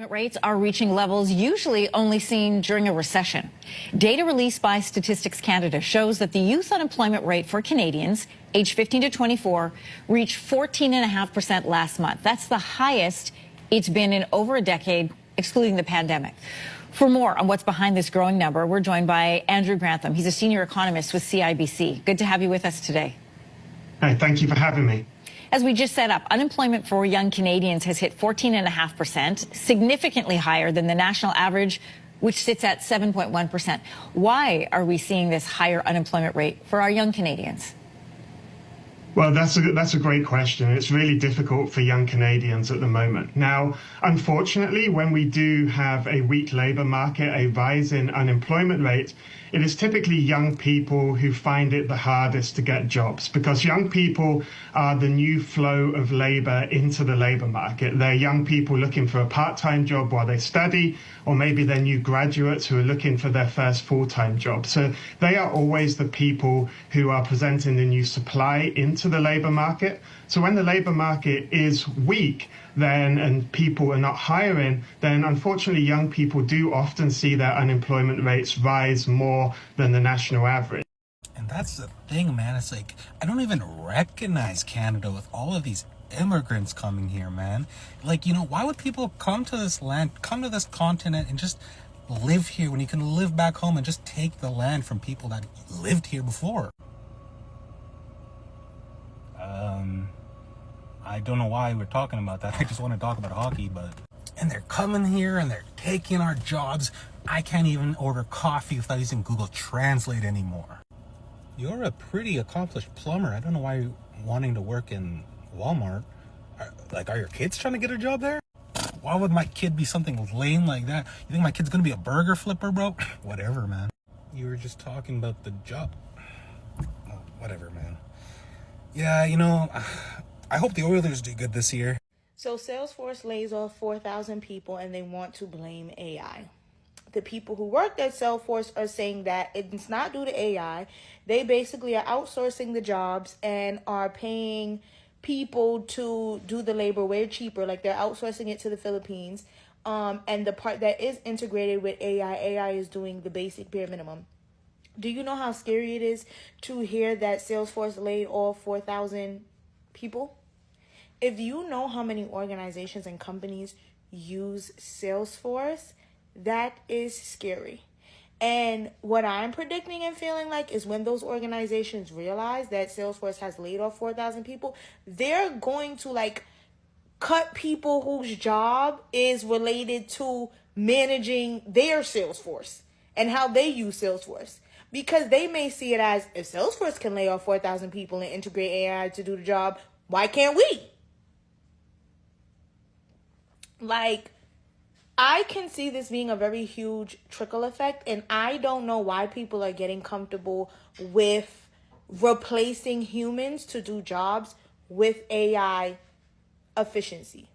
Rates are reaching levels usually only seen during a recession. Data released by Statistics Canada shows that the youth unemployment rate for Canadians aged 15 to 24 reached 14.5% last month. That's the highest it's been in over a decade, excluding the pandemic. For more on what's behind this growing number, we're joined by Andrew Grantham. He's a senior economist with CIBC. Good to have you with us today. Hi, thank you for having me. As we just set up, unemployment for young Canadians has hit 14.5%, significantly higher than the national average, which sits at 7.1%. Why are we seeing this higher unemployment rate for our young Canadians? Well, that's a great question. It's really difficult for young Canadians at the moment. Now, unfortunately, when we do have a weak labour market, a rise in unemployment rate, it is typically young people who find it the hardest to get jobs, because young people are the new flow of labour into the labour market. They're young people looking for a part-time job while they study, or maybe they're new graduates who are looking for their first full-time job. So they are always the people who are presenting the new supply into the labour market. So when the labour market is weak, and people are not hiring, then unfortunately young people do often see their unemployment rates rise more than the national average. And that's the thing, man. It's like, I don't even recognize Canada with all of these immigrants coming here, man. Like, why would people come to this land, come to this continent and just live here when you can live back home and just take the land from people that lived here before? I don't know why we're talking about that. I just want to talk about hockey, and they're coming here and they're taking our jobs. I can't even order coffee without using Google Translate anymore. You're a pretty accomplished plumber. I don't know why you're wanting to work in Walmart. Are your kids trying to get a job there? Why would my kid be something lame like that? You think my kid's gonna be a burger flipper, bro? Whatever, man. You were just talking about the job. Oh, whatever, man. Yeah, I hope the Oilers do good this year. So Salesforce lays off 4,000 people and they want to blame AI. The people who worked at Salesforce are saying that it's not due to AI. They basically are outsourcing the jobs and are paying people to do the labor way cheaper. Like, they're outsourcing it to the Philippines. And the part that is integrated with AI is doing the basic bare minimum. Do you know how scary it is to hear that Salesforce laid off 4,000 people? If you know how many organizations and companies use Salesforce, that is scary. And what I'm predicting and feeling like is when those organizations realize that Salesforce has laid off 4,000 people, they're going to cut people whose job is related to managing their Salesforce and how they use Salesforce. Because they may see it as, if Salesforce can lay off 4,000 people and integrate AI to do the job, why can't we? I can see this being a very huge trickle effect, and I don't know why people are getting comfortable with replacing humans to do jobs with AI efficiency.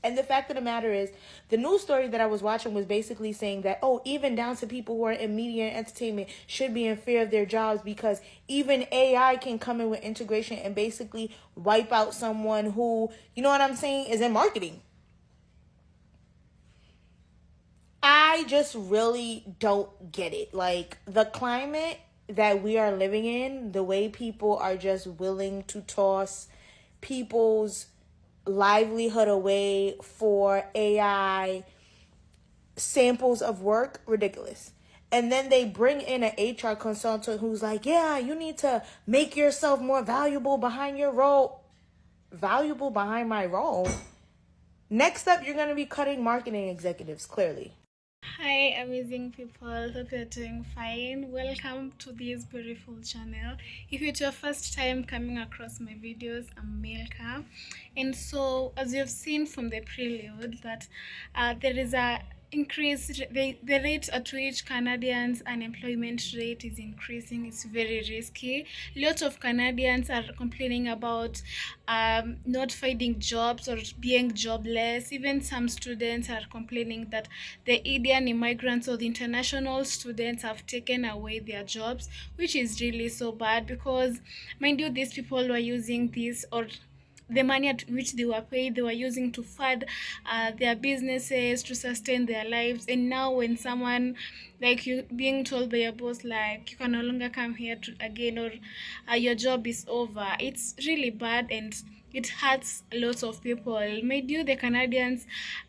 And the fact of the matter is, the news story that I was watching was basically saying that, even down to people who are in media and entertainment should be in fear of their jobs, because even AI can come in with integration and basically wipe out someone who, is in marketing. I just really don't get it. The climate that we are living in, the way people are just willing to toss people's livelihood away for AI samples of work, ridiculous. And then they bring in an HR consultant who's like, yeah, you need to make yourself more valuable behind your role. Valuable behind my role? Next up, you're going to be cutting marketing executives, clearly. Hi, amazing people. Hope you're doing fine. Welcome to this beautiful channel. If it's your first time coming across my videos, I'm Milka. And so, as you've seen from the prelude, that there is a increase, the rate at which Canadians' unemployment rate is increasing is very risky. Lots of Canadians are complaining about not finding jobs or being jobless. Even some students are complaining that the Indian immigrants or the international students have taken away their jobs, which is really so bad, because mind you, these people were using this, or the money at which they were paid, they were using to fund their businesses, to sustain their lives. And now when someone, like you being told by your boss, like you can no longer come here again, or your job is over, it's really bad, and it hurts lots of people. Mind you, the Canadians,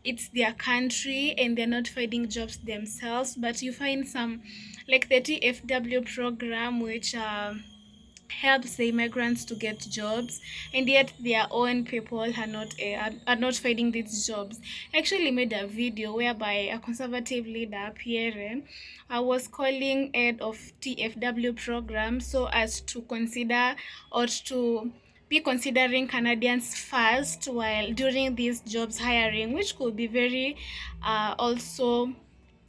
it's their country and they're not finding jobs themselves, but you find some, like the TFW program, which helps the immigrants to get jobs, and yet their own people are not finding these jobs. I actually made a video whereby a conservative leader, Pierre, was calling head of TFW program so as to consider, or to be considering Canadians first while during these jobs hiring, which could be very also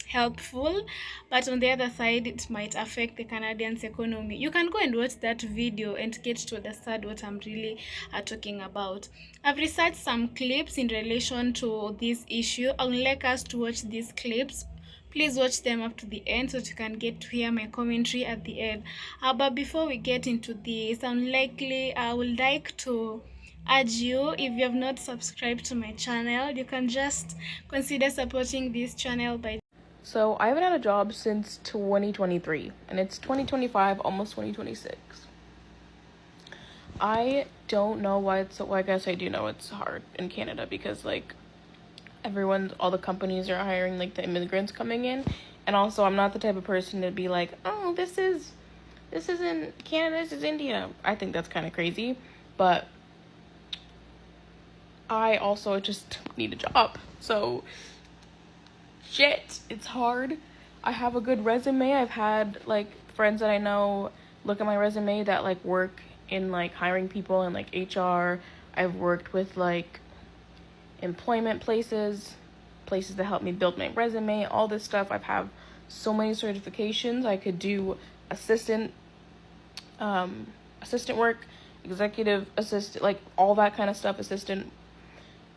helpful, but on the other side it might affect the Canadians economy. You can go and watch that video and get to understand what I'm really talking about. I've researched some clips in relation to this issue. I would like us to watch these clips. Please watch them up to the end so that you can get to hear my commentary at the end. But before we get into this, I would like to urge you, if you have not subscribed to my channel, you can just consider supporting this channel by... So I haven't had a job since 2023, and it's 2025, almost 2026. I don't know why it's so, well, I guess I do know it's hard in Canada, because like all the companies are hiring like the immigrants coming in, and also I'm not the type of person to be like, oh, this isn't Canada, this is India. I think that's kind of crazy, but I also just need a job. So shit, it's hard. I have a good resume. I've had like friends that I know look at my resume that like work in like hiring people and like HR. I've worked with like employment places that help me build my resume, all this stuff. I have so many certifications. I could do assistant work, executive assistant, like all that kind of stuff, assistant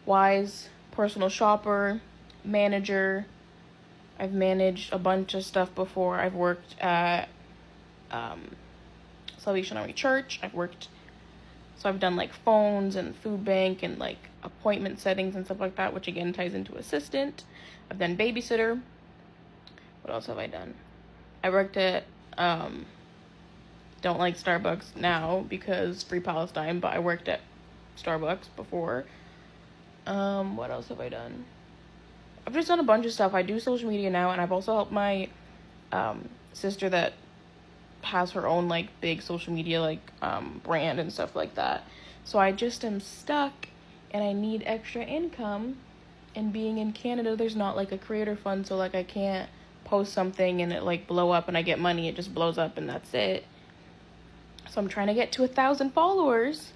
wise, personal shopper, manager. I've managed a bunch of stuff before. I've worked at Salvation Army Church. I've done like phones and food bank and like appointment settings and stuff like that, which again ties into assistant. I've done babysitter. What else have I done? I worked at don't like Starbucks now because Free Palestine, but I worked at Starbucks before. What else have I done? I've just done a bunch of stuff. I do social media now, and I've also helped my sister that has her own like big social media like brand and stuff like that. So I just am stuck and I need extra income, and being in Canada there's not like a creator fund, so like I can't post something and it like blow up and I get money. It just blows up and that's it. So I'm trying to get to 1,000 followers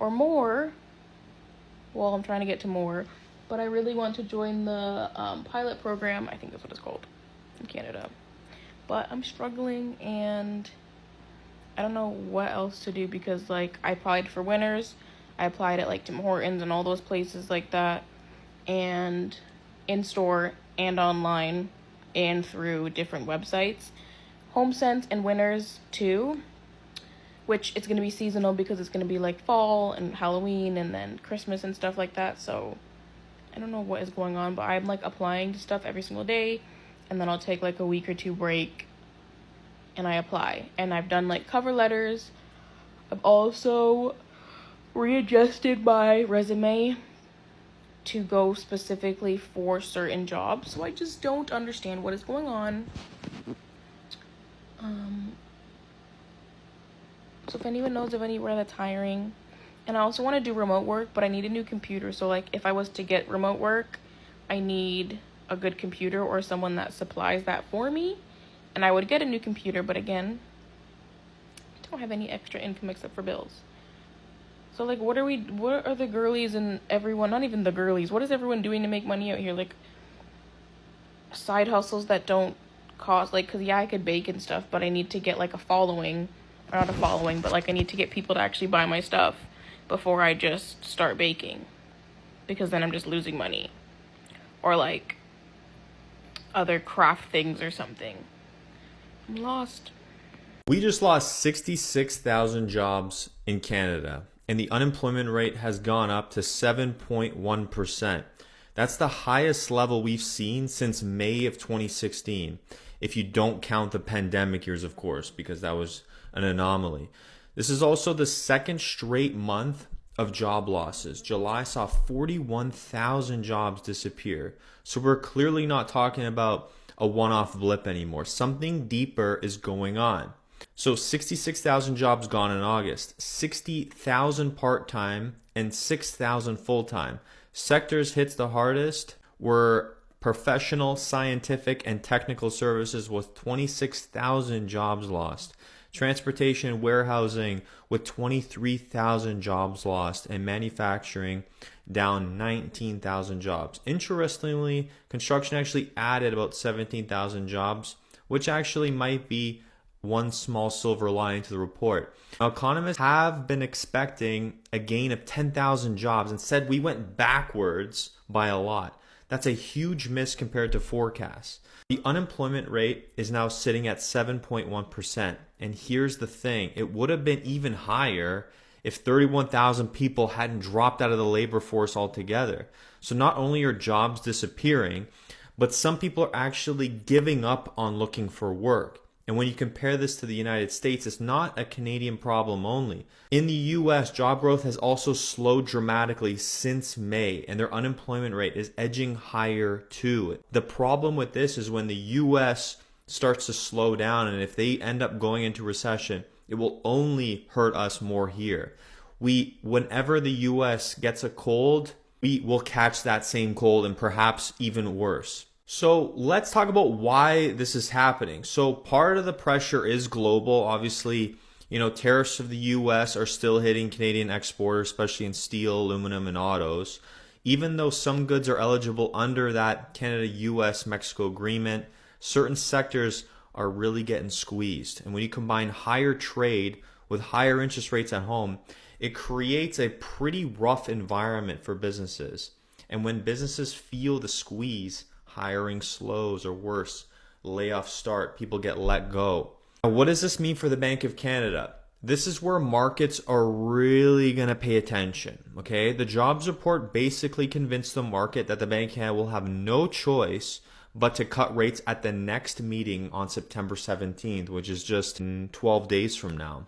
or more. Well, I'm trying to get to more, but I really want to join the pilot program. I think that's what it's called in Canada. But I'm struggling, and I don't know what else to do, because like I applied for Winners, I applied at like Tim Hortons and all those places like that, and in store and online and through different websites. HomeSense and Winners too, which it's going to be seasonal because it's going to be like fall and Halloween and then Christmas and stuff like that. So I don't know what is going on, but I'm like applying to stuff every single day, and then I'll take like a week or two break and I apply. And I've done like cover letters. I've also readjusted my resume to go specifically for certain jobs. So I just don't understand what is going on. So if anyone knows of anywhere that's hiring, and I also want to do remote work, but I need a new computer. So like if I was to get remote work, I need a good computer or someone that supplies that for me. And I would get a new computer, but again, I don't have any extra income except for bills. So like what are the girlies and everyone, not even the girlies, what is everyone doing to make money out here? Like side hustles that don't cost, like, cause yeah, I could bake and stuff, but I need to get like a following, or not a following, but like I need to get people to actually buy my stuff before I just start baking, because then I'm just losing money. Or like other craft things or something. I'm lost. We just lost 66,000 jobs in Canada. and the unemployment rate has gone up to 7.1%. That's the highest level we've seen since May of 2016, if you don't count the pandemic years, of course, because that was an anomaly. This is also the second straight month of job losses. July saw 41,000 jobs disappear. So we're clearly not talking about a one-off blip anymore. Something deeper is going on. So 66,000 jobs gone in August, 60,000 part-time and 6,000 full-time. Sectors hit the hardest were professional, scientific, and technical services with 26,000 jobs lost. Transportation and warehousing with 23,000 jobs lost, and manufacturing down 19,000 jobs. Interestingly, construction actually added about 17,000 jobs, which actually might be one small silver lining to the report. Now, economists have been expecting a gain of 10,000 jobs. Instead, we went backwards by a lot. That's a huge miss compared to forecasts. The unemployment rate is now sitting at 7.1%. And here's the thing, it would have been even higher if 31,000 people hadn't dropped out of the labor force altogether. So not only are jobs disappearing, but some people are actually giving up on looking for work. And when you compare this to the United States, it's not a Canadian problem only. In the US, job growth has also slowed dramatically since May, and their unemployment rate is edging higher too. The problem with this is when the US starts to slow down, and if they end up going into recession, it will only hurt us more here. Whenever the US gets a cold, we will catch that same cold and perhaps even worse. So let's talk about why this is happening. So part of the pressure is global. Obviously, tariffs of the US are still hitting Canadian exporters, especially in steel, aluminum, and autos. Even though some goods are eligible under that Canada-US-Mexico agreement, certain sectors are really getting squeezed. And when you combine higher trade with higher interest rates at home, it creates a pretty rough environment for businesses. And when businesses feel the squeeze, hiring slows, or worse, layoffs start, people get let go. Now, what does this mean for the Bank of Canada? This is where markets are really going to pay attention, okay? The jobs report basically convinced the market that the Bank of Canada will have no choice but to cut rates at the next meeting on September 17th, which is just 12 days from now.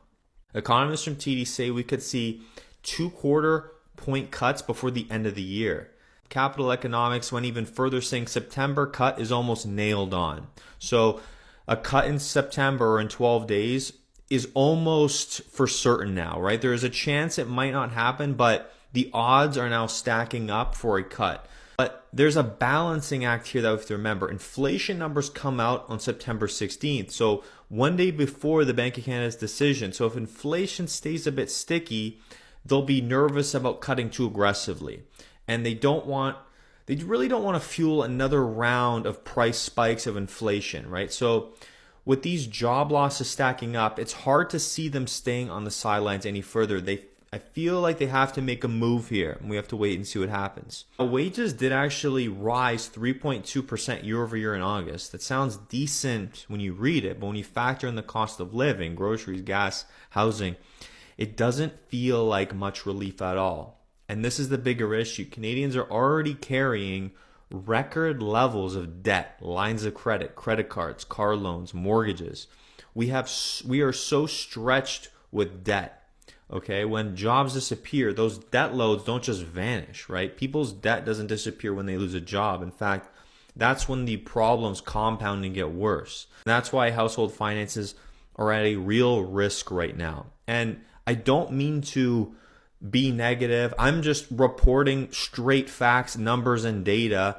Economists from TD say we could see 2/4 point cuts before the end of the year. Capital Economics went even further, saying September cut is almost nailed on. So a cut in September or in 12 days is almost for certain now, right? There is a chance it might not happen, but the odds are now stacking up for a cut. But there's a balancing act here that we have to remember. Inflation numbers come out on September 16th, so one day before the Bank of Canada's decision. So if inflation stays a bit sticky, they'll be nervous about cutting too aggressively. And they really don't want to fuel another round of price spikes of inflation, right? So with these job losses stacking up, it's hard to see them staying on the sidelines any further. I feel like they have to make a move here, and we have to wait and see what happens. Wages did actually rise 3.2% year over year in August. That sounds decent when you read it, but when you factor in the cost of living, groceries, gas, housing, it doesn't feel like much relief at all. And this is the bigger issue. Canadians are already carrying record levels of debt, lines of credit, credit cards, car loans, mortgages. We are so stretched with debt. Okay, when jobs disappear, those debt loads don't just vanish, right? People's debt doesn't disappear when they lose a job. In fact, that's when the problems compound and get worse. That's why household finances are at a real risk right now. And I don't mean to be negative. I'm just reporting straight facts, numbers, and data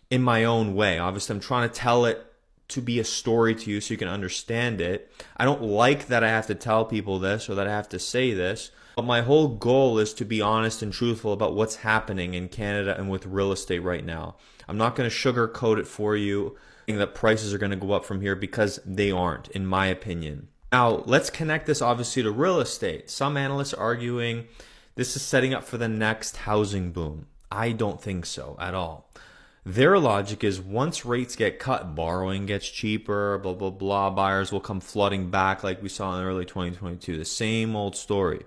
in my own way. Obviously, I'm trying to tell it to be a story to you so you can understand it. I don't like that I have to tell people this or that I have to say this, but my whole goal is to be honest and truthful about what's happening in Canada and with real estate right now. I'm not going to sugarcoat it for you, saying that prices are going to go up from here, because they aren't, in my opinion. Now, let's connect this obviously to real estate. Some analysts are arguing this is setting up for the next housing boom. I don't think so at all. Their logic is once rates get cut, borrowing gets cheaper, blah, blah, blah. Buyers will come flooding back like we saw in early 2022. The same old story.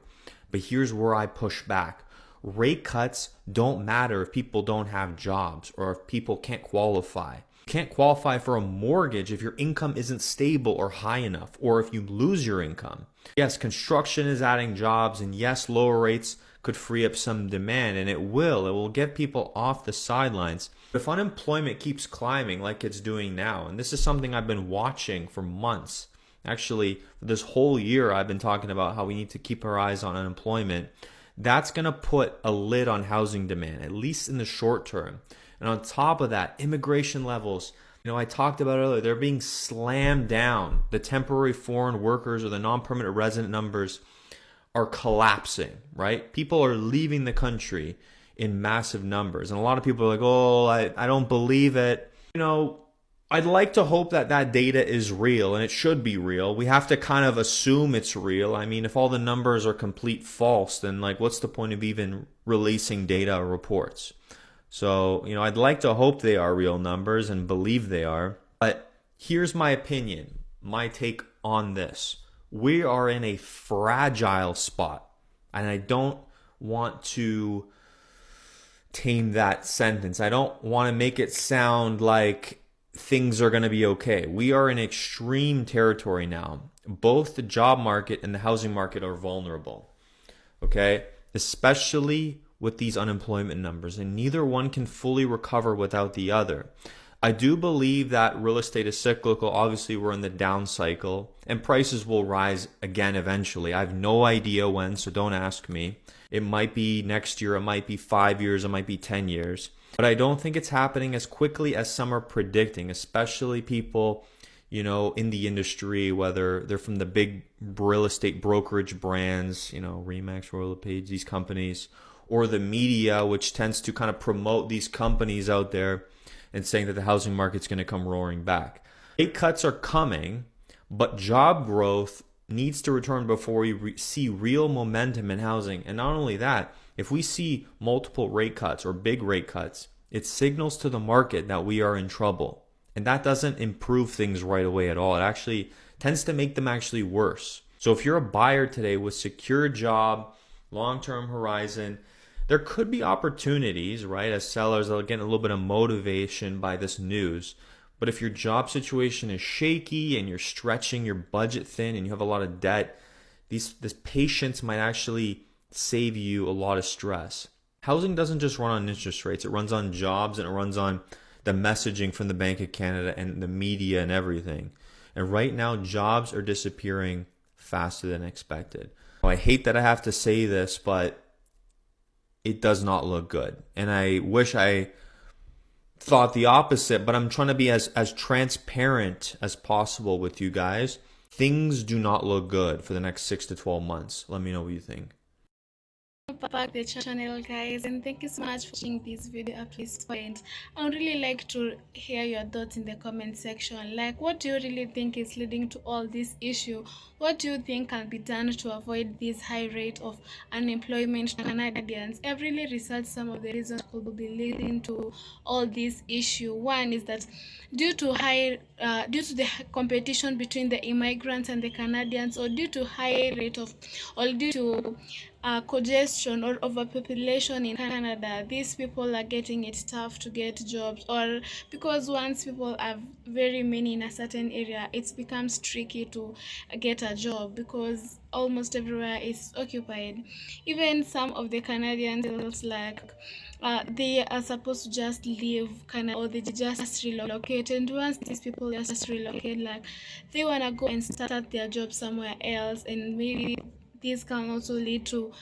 But here's where I push back. Rate cuts don't matter if people don't have jobs or if people can't qualify. You can't qualify for a mortgage if your income isn't stable or high enough, or if you lose your income. Yes, construction is adding jobs, and yes, lower rates could free up some demand, and it will get people off the sidelines. If unemployment keeps climbing like it's doing now, and this is something I've been watching for months, actually this whole year I've been talking about how we need to keep our eyes on unemployment, that's going to put a lid on housing demand, at least in the short term. And on top of that, immigration levels, I talked about earlier, they're being slammed down. The temporary foreign workers or the non-permanent resident numbers are collapsing, right? People are leaving the country in massive numbers. And a lot of people are like, oh, I don't believe it. I'd like to hope that that data is real, and it should be real. We have to kind of assume it's real. I mean, if all the numbers are complete false, then what's the point of even releasing data or reports? So, I'd like to hope they are real numbers and believe they are. But here's my opinion, my take on this. We are in a fragile spot, and I don't want to tame that sentence. I don't want to make it sound like things are going to be okay. We are in extreme territory now. Both the job market and the housing market are vulnerable, okay? Especially with these unemployment numbers, and neither one can fully recover without the other. I do believe that real estate is cyclical. Obviously, we're in the down cycle, and prices will rise again eventually. I have no idea when, so don't ask me. It might be next year, it might be 5 years, it might be 10 years. But I don't think it's happening as quickly as some are predicting, especially people, in the industry, whether they're from the big real estate brokerage brands, Remax, Royal LePage, these companies, or the media, which tends to kind of promote these companies out there and saying that the housing market's going to come roaring back. Rate cuts are coming, but job growth needs to return before we see real momentum in housing. And not only that, if we see multiple rate cuts or big rate cuts, it signals to the market that we are in trouble. And that doesn't improve things right away at all. It actually tends to make them actually worse. So if you're a buyer today with secure job, long-term horizon, there could be opportunities, right? As sellers, they'll get a little bit of motivation by this news. But if your job situation is shaky and you're stretching your budget thin and you have a lot of debt, this patience might actually save you a lot of stress. Housing doesn't just run on interest rates. It runs on jobs, and it runs on the messaging from the Bank of Canada and the media and everything. And right now, jobs are disappearing faster than expected. I hate that I have to say this, but it does not look good. And I wish I thought the opposite, but I'm trying to be as transparent as possible with you guys. Things do not look good for the next 6 to 12 months. Let me know what you think. Back the channel, guys, and thank you so much for watching this video up to this point. I would really like to hear your thoughts in the comment section. What do you really think is leading to all this issue? What do you think can be done to avoid this high rate of unemployment in Canadians? I've really researched some of the reasons could be leading to all this issue. One is that due to the competition between the immigrants and the Canadians, or due to high rate of, or due to congestion or overpopulation in Canada, these people are getting it tough to get jobs, or because once people are very many in a certain area, it becomes tricky to get a job because almost everywhere is occupied. Even some of the Canadians they are supposed to just leave Canada, or they just relocate, and once these people just relocate, they want to go and start their job somewhere else, and maybe this can also lead to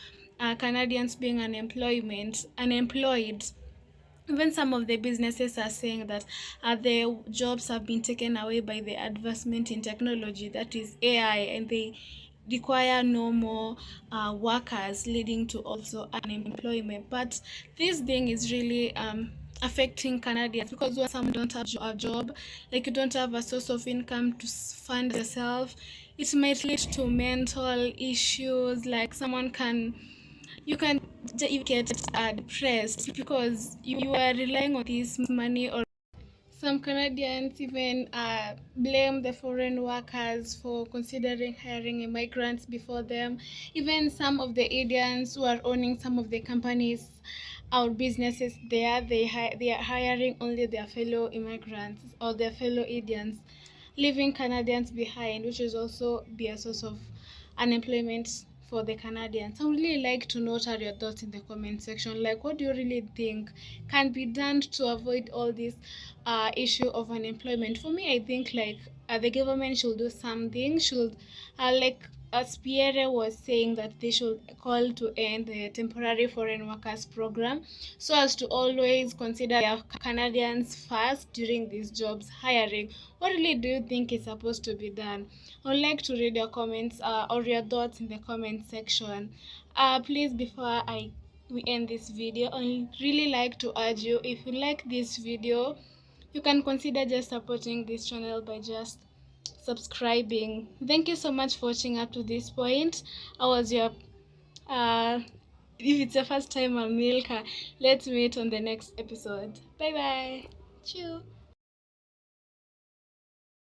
Canadians being unemployed. Even some of the businesses are saying that their jobs have been taken away by the advancement in technology, that is AI, and they require no more workers, leading to also unemployment. But this thing is really affecting Canadians, because when some don't have a job, you don't have a source of income to fund yourself, it might lead to mental issues. You can get depressed because you are relying on this money, or some Canadians even blame the foreign workers for considering hiring immigrants before them. Even some of the Indians who are owning some of the companies or businesses there, they are hiring only their fellow immigrants or their fellow Indians, leaving Canadians behind, which is also be a source of unemployment for the Canadians. I would really like to know what are your thoughts in the comment section. Like, what do you really think can be done to avoid all this issue of unemployment? For me, I think like the government should do something. Should like as Pierre was saying that they should call to end the temporary foreign workers program so as to always consider their Canadians first during these jobs hiring. What really do you think is supposed to be done? I would like to read your comments or your thoughts in the comment section. Please, before we end this video, I really like to urge you, if you like this video, you can consider just supporting this channel by just subscribing. Thank you so much for watching up to this point. I was your if it's your first time, I'm Milka. Let's meet on the next episode. Bye bye. Chew.